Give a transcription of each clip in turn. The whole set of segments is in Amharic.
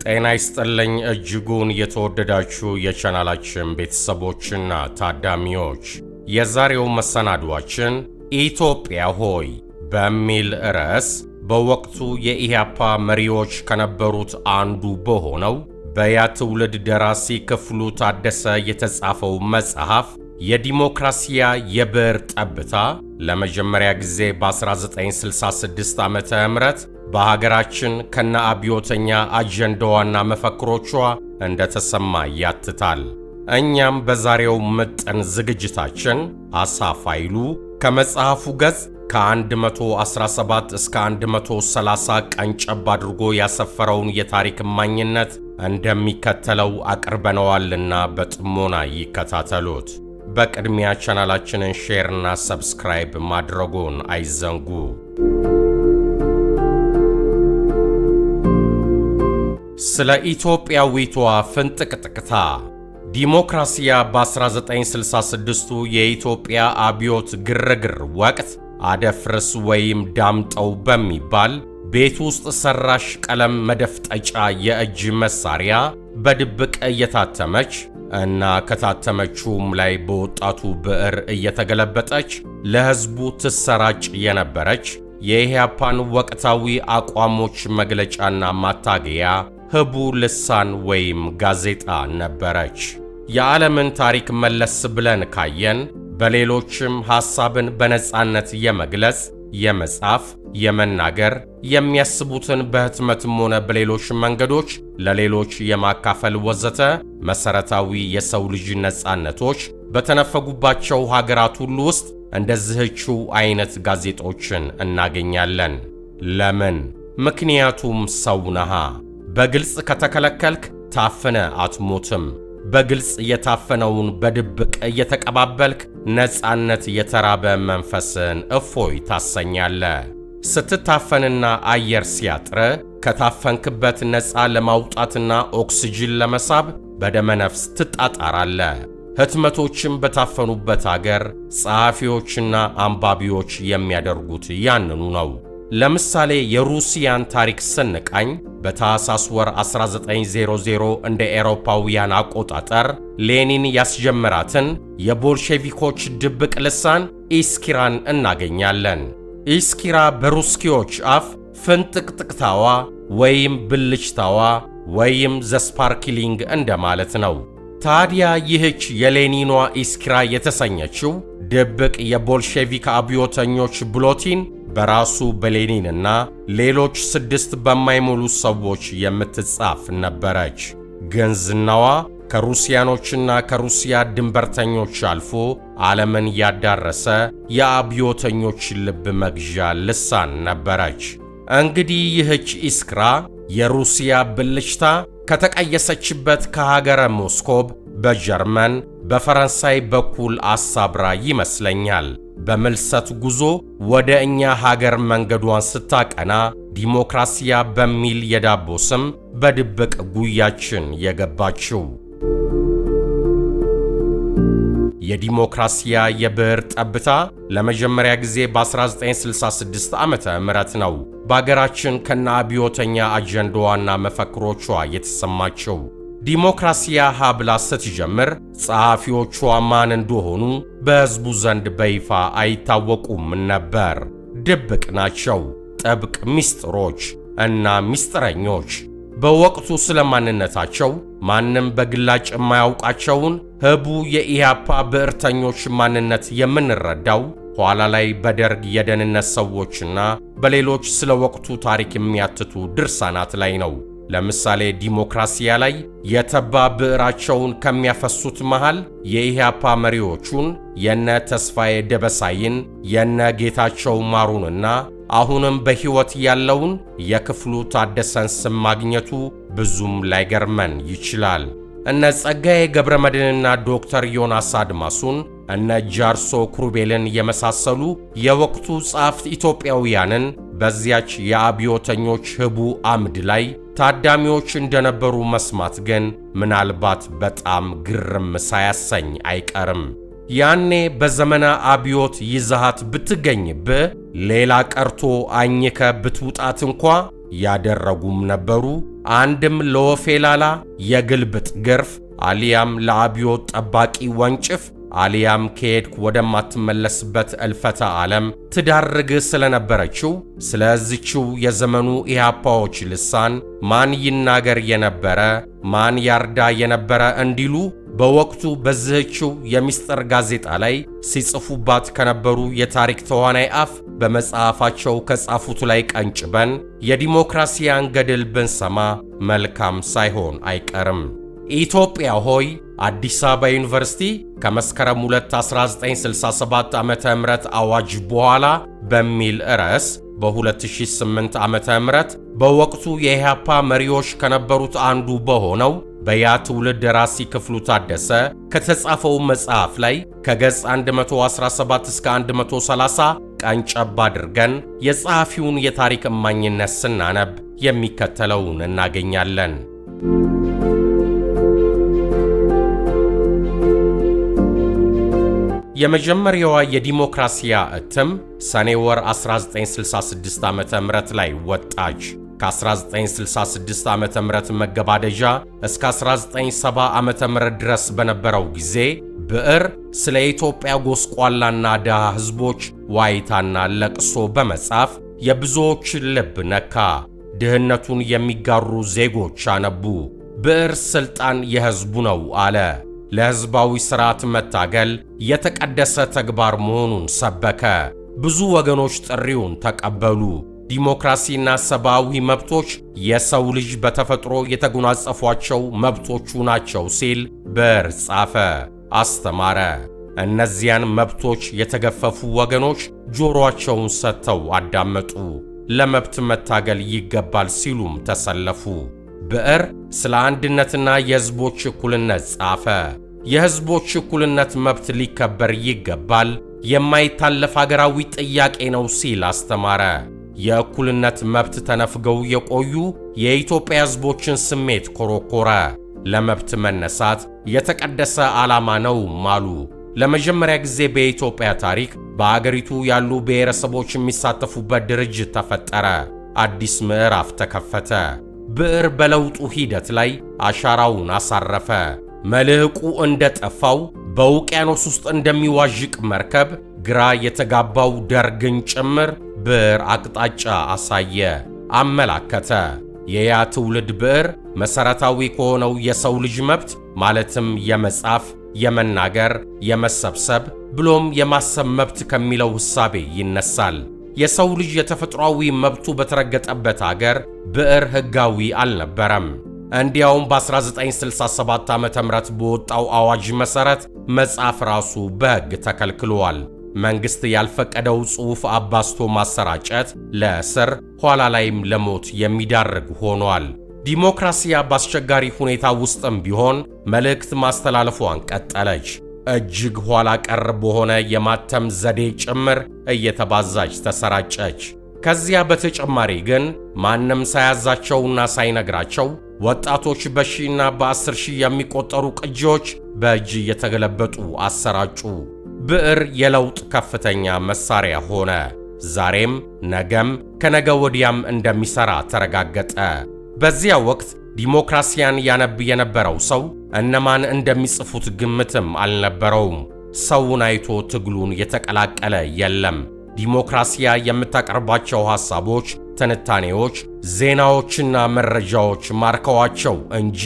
ጤና ይስጥልኝ እጅጉን የተወደዳችሁ የቻናላችን ቤተሰቦችና ታዳሚዎች የዛሬው መሰናዷችን ኢትዮጵያ ሆይ በሚል ርዕስ በወቅቱ የኢህአፓ መሪዎች ከነበሩት አንዱ በሆነው በያ ትውልድ ደራሲ ክፍሉ ታደሰ የተጻፈው መጽሐፍ የዲሞክራሲያ የብዕር ጠብታ ለመጀመሪያ ጊዜ በ1966 ዓመተ ምህረት በሀገራችን ከነ አብዮተኛ አጀንዳዋና መፈክሮቿ እንደተሰማ ያትታል። እኛም በዛሬው ምጥን ዝግጅታችን አሳፍ ኃይሉ ከመጽሐፉ ገጽ ከ117 እስከ 130 ቀንጨብ አድርጎ ያሰፈረውን የታሪክ እማኝነት እንደሚከተለው አቅርበነዋልና በጥሞና ይከታተሉት። በቅድሚያ ቻናላችንን ሼር እና ሰብስክራይብ ማድረጉን አይዘንጉ። ስለ ኢትዮጵያዊቷ ፍንጥቅጥቅታ ዲሞክራሲያ በ1966ቱ የኢትዮጵያ አብዮት ግርግር ወቅት አደፍርስ ወይም ዳምጠው በሚባል ቤት ውስጥ ሰራሽ ቀለም መደፍጠጫ የእጅ መሳሪያ በድብቅ እየታተመች እና ከታተመችውም ላይ በወጣቱ ብዕር እየተገለበጠች ለሕዝቡ ትሰራጭ የነበረች የኢህአፓን ወቅታዊ አቋሞች መግለጫና ማታገያ ህቡ ልሳን ወይም ጋዜጣ ነበረች። የዓለምን ታሪክ መለስ ብለን ካየን በሌሎችም ሐሳብን በነጻነት የመግለጽ፣ የመጻፍ፣ የመናገር፣ የሚያስቡትን በህትመትም ሆነ በሌሎች መንገዶች ለሌሎች የማካፈል ወዘተ መሰረታዊ የሰው ልጅ ነጻነቶች በተነፈጉባቸው ሀገራት ሁሉ ውስጥ እንደዚህችው አይነት ጋዜጦችን እናገኛለን። ለምን? ምክንያቱም ሰው ነሃ። በግልጽ ከተከለከልክ ታፍነ አትሞትም። በግልጽ የታፈነውን በድብቅ እየተቀባበልክ ነጻነት የተራበ መንፈስን እፎይ ታሰኛለ። ስትታፈንና አየር ሲያጥረ ከታፈንክበት ነጻ ለማውጣትና ኦክሲጅን ለመሳብ በደመነፍስ ትጣጣራለ። ህትመቶችም በታፈኑበት አገር ጸሐፊዎችና አንባቢዎች የሚያደርጉት ያንኑ ነው። ለምሳሌ የሩሲያን ታሪክ ስንቃኝ በታኅሳስ ወር 1900 እንደ ኤሮፓውያን አቆጣጠር ሌኒን ያስጀመራትን የቦልሼቪኮች ድብቅ ልሳን ኢስኪራን እናገኛለን። ኢስኪራ በሩስኪዎች አፍ ፍንጥቅጥቅታዋ ወይም ብልጭታዋ ወይም ዘስፓርኪሊንግ እንደማለት ነው። ታዲያ ይህች የሌኒኗ ኢስኪራ የተሰኘችው ድብቅ የቦልሼቪክ አብዮተኞች ብሎቲን በራሱ በሌኒንና ሌሎች 6 በማይሞሉ ሰዎች የምትጻፍ ነበረች። ግን ዝናዋ ከሩሲያኖችና ከሩሲያ ድንበርተኞች አልፎ ዓለምን ያዳረሰ የአብዮተኞች ልብ መግዣ ልሳን ነበረች። እንግዲህ ይህች ኢስኪራ የሩሲያ ብልጭታ ከተቀየሰችበት ከሀገረ ሞስኮቭ በጀርመን በፈረንሳይ በኩል አሳብራ ይመስለኛል በምልሰት ጉዞ ወደ እኛ ሀገር መንገዷን ስታቀና ዲሞክራሲያ በሚል የዳቦ ስም በድብቅ ጉያችን የገባችው። የዲሞክራሲያ የብዕር ጠብታ ለመጀመሪያ ጊዜ በ1966 ዓመተ ምህረት ነው በአገራችን ከነ አብዮተኛ አጀንዳዋና መፈክሮቿ የተሰማችው። ዲሞክራሲያ ሀብላ ስትጀምር ጸሐፊዎቿ ማን እንደሆኑ በሕዝቡ ዘንድ በይፋ አይታወቁም ነበር። ድብቅ ናቸው፣ ጥብቅ ሚስጥሮች እና ሚስጥረኞች። በወቅቱ ስለ ማንነታቸው ማንም በግላጭ የማያውቃቸውን ህቡ የኢህአፓ ብዕርተኞች ማንነት የምንረዳው ኋላ ላይ በደርግ የደህንነት ሰዎችና በሌሎች ስለ ወቅቱ ታሪክ የሚያትቱ ድርሳናት ላይ ነው። ለምሳሌ ዲሞክራሲያ ላይ የተባ ብዕራቸውን ከሚያፈሱት መሃል የኢህአፓ መሪዎቹን የነ ተስፋዬ ደበሳይን የነ ጌታቸው ማሩንና አሁንም በሕይወት ያለውን የክፍሉ ታደሰን ስም ማግኘቱ ብዙም ላይገርመን ይችላል። እነ ጸጋዬ ገብረመድህንና ዶክተር ዮናስ አድማሱን እነ ጃርሶ ክሩቤልን የመሳሰሉ የወቅቱ ጸሐፍት ኢትዮጵያውያንን በዚያች የአብዮተኞች ህቡ አምድ ላይ ታዳሚዎች እንደነበሩ መስማት ግን ምናልባት በጣም ግርም ሳያሰኝ አይቀርም። ያኔ በዘመነ አብዮት ይዛሃት ብትገኝብህ ሌላ ቀርቶ አኝከ ብትውጣት እንኳ ያደረጉም ነበሩ። አንድም ለወፌላላ የግልብጥ ግርፍ አሊያም ለአብዮት ጠባቂ ወንጭፍ አሊያም ከሄድክ ወደማትመለስበት እልፈተ ዓለም ትዳርግ ስለነበረችው ስለዚችው የዘመኑ ኢህአፓዎች ልሳን ማን ይናገር የነበረ ማን ያርዳ የነበረ እንዲሉ በወቅቱ በዚህችው የሚስጥር ጋዜጣ ላይ ሲጽፉባት ከነበሩ የታሪክ ተዋናይ አፍ በመጽሐፋቸው ከጻፉት ላይ ቀንጭበን የዲሞክራሲያን ገድል ብንሰማ መልካም ሳይሆን አይቀርም። ኢትዮጵያ ሆይ አዲስ አበባ ዩኒቨርሲቲ ከመስከረም 2 1967 ዓመተ ምህረት አዋጅ በኋላ በሚል ርዕስ በ2008 ዓመተ ምህረት በወቅቱ የኢህአፓ መሪዎች ከነበሩት አንዱ በሆነው በያ ትውልድ ደራሲ ክፍሉ ታደሰ ከተጻፈው መጽሐፍ ላይ ከገጽ 117 እስከ 130 ቀንጨብ አድርገን የጸሐፊውን የታሪክ እማኝነት ስናነብ የሚከተለውን እናገኛለን። የመጀመሪያዋ የዲሞክራሲያ እትም ሰኔ ወር 1966 ዓመተ ምህረት ላይ ወጣች። ከ1966 ዓመተ ምህረት መገባደጃ እስከ 1970 ዓመተ ምህረት ድረስ በነበረው ጊዜ ብዕር ስለ ኢትዮጵያ ጎስቋላና ድሃ ሕዝቦች ዋይታና ለቅሶ በመጻፍ የብዙዎች ልብ ነካ። ድህነቱን የሚጋሩ ዜጎች አነቡ። ብዕር ስልጣን የሕዝቡ ነው አለ። ለሕዝባዊ ሥርዓት መታገል የተቀደሰ ተግባር መሆኑን ሰበከ። ብዙ ወገኖች ጥሪውን ተቀበሉ። ዲሞክራሲና ሰብአዊ መብቶች የሰው ልጅ በተፈጥሮ የተጎናጸፏቸው መብቶቹ ናቸው ሲል ብዕር ጻፈ፣ አስተማረ። እነዚያን መብቶች የተገፈፉ ወገኖች ጆሮአቸውን ሰጥተው አዳመጡ። ለመብት መታገል ይገባል ሲሉም ተሰለፉ። ብዕር ስለ አንድነትና የሕዝቦች እኩልነት ጻፈ። የሕዝቦች እኩልነት መብት ሊከበር ይገባል፣ የማይታለፍ አገራዊ ጥያቄ ነው ሲል አስተማረ። የእኩልነት መብት ተነፍገው የቆዩ የኢትዮጵያ ሕዝቦችን ስሜት ኮረኮረ። ለመብት መነሳት የተቀደሰ ዓላማ ነው አሉ። ለመጀመሪያ ጊዜ በኢትዮጵያ ታሪክ በአገሪቱ ያሉ ብሔረሰቦች የሚሳተፉበት ድርጅት ተፈጠረ። አዲስ ምዕራፍ ተከፈተ። ብዕር በለውጡ ሂደት ላይ አሻራውን አሳረፈ። መልህቁ እንደጠፋው በውቅያኖስ ውስጥ እንደሚዋዥቅ መርከብ ግራ የተጋባው ደርግን ጭምር ብዕር አቅጣጫ አሳየ፣ አመላከተ። የያ ትውልድ ብዕር መሰረታዊ ከሆነው የሰው ልጅ መብት ማለትም የመጻፍ፣ የመናገር፣ የመሰብሰብ ብሎም የማሰብ መብት ከሚለው ሕሳቤ ይነሳል። የሰው ልጅ የተፈጥሯዊ መብቱ በተረገጠበት አገር ብዕር ሕጋዊ አልነበረም። እንዲያውም በ1967 ዓመተ ምህረት በወጣው አዋጅ መሰረት መጻፍ ራሱ በሕግ ተከልክሏል። መንግስት ያልፈቀደው ጽሑፍ አባስቶ ማሰራጨት ለእስር ኋላ ላይም ለሞት የሚዳርግ ሆኗል። ዲሞክራሲያ በአስቸጋሪ ሁኔታ ውስጥም ቢሆን መልእክት ማስተላለፏን ቀጠለች። እጅግ ኋላ ቀር በሆነ የማተም ዘዴ ጭምር እየተባዛች ተሰራጨች። ከዚያ በተጨማሪ ግን ማንም ሳያዛቸውና ሳይነግራቸው ወጣቶች በሺና በ10 ሺህ የሚቆጠሩ ቅጂዎች በእጅ እየተገለበጡ አሰራጩ። ብዕር የለውጥ ከፍተኛ መሳሪያ ሆነ። ዛሬም ነገም ከነገ ወዲያም እንደሚሰራ ተረጋገጠ። በዚያ ወቅት ዲሞክራሲያን ያነብ የነበረው ሰው እነማን እንደሚጽፉት ግምትም አልነበረውም። ሰውን አይቶ ትግሉን የተቀላቀለ የለም። ዲሞክራሲያ የምታቀርባቸው ሐሳቦች፣ ትንታኔዎች፣ ዜናዎችና መረጃዎች ማርከዋቸው እንጂ።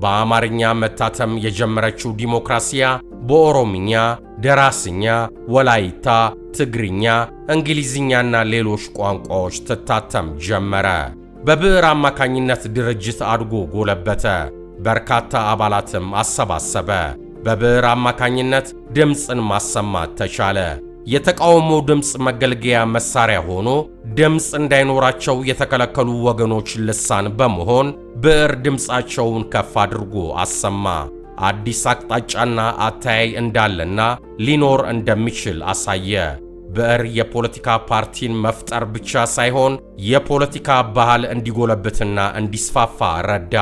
በአማርኛ መታተም የጀመረችው ዲሞክራሲያ በኦሮምኛ፣ ደራስኛ፣ ወላይታ፣ ትግርኛ፣ እንግሊዝኛና ሌሎች ቋንቋዎች ትታተም ጀመረ። በብዕር አማካኝነት ድርጅት አድጎ ጎለበተ። በርካታ አባላትም አሰባሰበ። በብዕር አማካኝነት ድምፅን ማሰማት ተቻለ። የተቃውሞ ድምፅ መገልገያ መሳሪያ ሆኖ ድምፅ እንዳይኖራቸው የተከለከሉ ወገኖች ልሳን በመሆን ብዕር ድምፃቸውን ከፍ አድርጎ አሰማ። አዲስ አቅጣጫና አተያይ እንዳለና ሊኖር እንደሚችል አሳየ። ብዕር የፖለቲካ ፓርቲን መፍጠር ብቻ ሳይሆን የፖለቲካ ባህል እንዲጎለብትና እንዲስፋፋ ረዳ።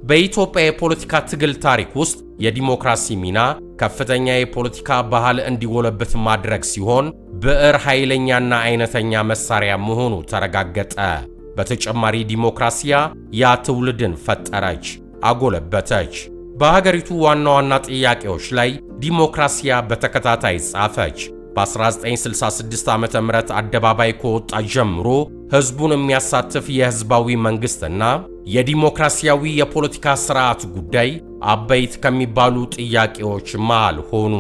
በኢትዮጵያ የፖለቲካ ትግል ታሪክ ውስጥ የዲሞክራሲ ሚና ከፍተኛ የፖለቲካ ባህል እንዲጎለብት ማድረግ ሲሆን ብዕር ኃይለኛና አይነተኛ መሳሪያ መሆኑ ተረጋገጠ። በተጨማሪ ዲሞክራሲያ ያ ትውልድን ፈጠረች፣ አጎለበተች። በሀገሪቱ ዋና ዋና ጥያቄዎች ላይ ዲሞክራሲያ በተከታታይ ጻፈች። በ1966 ዓመተ ምህረት አደባባይ ከወጣ ጀምሮ ህዝቡን የሚያሳትፍ የህዝባዊ መንግስትና የዲሞክራሲያዊ የፖለቲካ ስርዓት ጉዳይ አበይት ከሚባሉ ጥያቄዎች መሃል ሆኑ።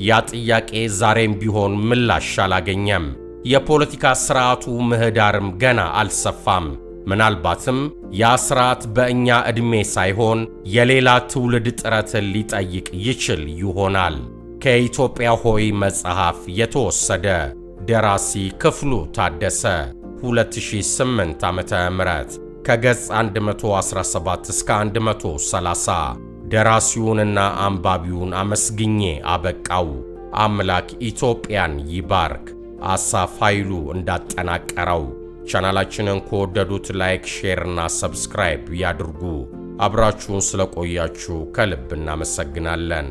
ያ ጥያቄ ዛሬም ቢሆን ምላሽ አላገኘም። የፖለቲካ ስርዓቱ ምህዳርም ገና አልሰፋም። ምናልባትም ያ ስርዓት በእኛ ዕድሜ ሳይሆን የሌላ ትውልድ ጥረትን ሊጠይቅ ይችል ይሆናል። ከኢትዮጵያ ሆይ መጽሐፍ የተወሰደ። ደራሲ ክፍሉ ታደሰ 2008 ዓመተ ምህረት ከገጽ 117 እስከ 130። ደራሲውንና አንባቢውን አመስግኜ አበቃው። አምላክ ኢትዮጵያን ይባርክ። አሳፍ ኃይሉ እንዳጠናቀረው። ቻናላችንን ከወደዱት ላይክ፣ ሼር እና ሰብስክራይብ ያድርጉ። አብራችሁን ስለቆያችሁ ከልብ እናመሰግናለን።